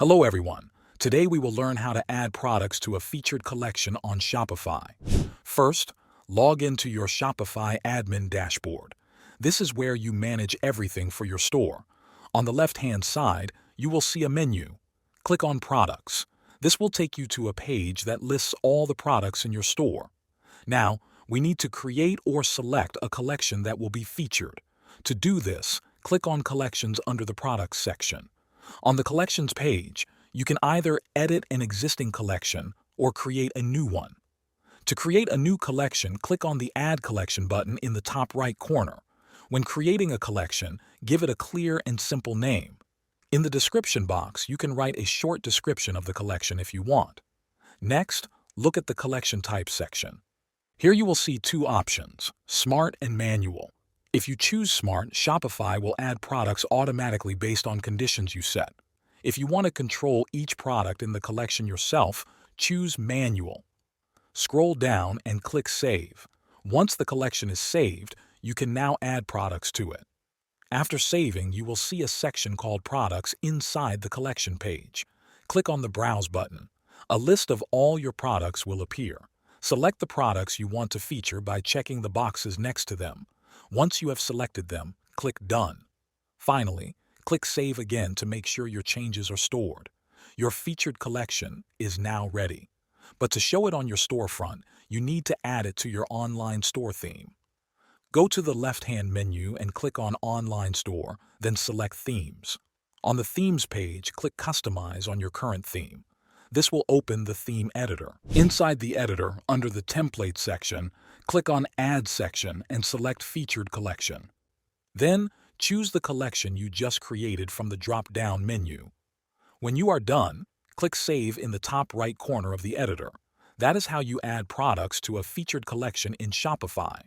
Hello everyone. Today we will learn how to add products to a featured collection on Shopify. First, log into your Shopify admin dashboard. This is where you manage everything for your store. On the left-hand side, you will see a menu. Click on Products. This will take you to a page that lists all the products in your store. Now, we need to create or select a collection that will be featured. To do this, click on Collections under the Products section. On the Collections page, you can either edit an existing collection or create a new one. To create a new collection, click on the Add Collection button in the top right corner. When creating a collection, give it a clear and simple name. In the description box, you can write a short description of the collection if you want. Next, look at the Collection Type section. Here you will see two options, Smart and Manual. If you choose Smart, Shopify will add products automatically based on conditions you set. If you want to control each product in the collection yourself, choose Manual. Scroll down and click Save. Once the collection is saved, you can now add products to it. After saving, you will see a section called Products inside the collection page. Click on the Browse button. A list of all your products will appear. Select the products you want to feature by checking the boxes next to them. Once you have selected them, click Done. Finally, click Save again to make sure your changes are stored. Your featured collection is now ready. But to show it on your storefront, you need to add it to your online store theme. Go to the left-hand menu and click on Online Store, then select Themes. On the Themes page, click Customize on your current theme. This will open the theme editor. Inside the editor, under the Template section, click on Add section and select Featured Collection. Then, choose the collection you just created from the drop-down menu. When you are done, click Save in the top right corner of the editor. That is how you add products to a featured collection in Shopify.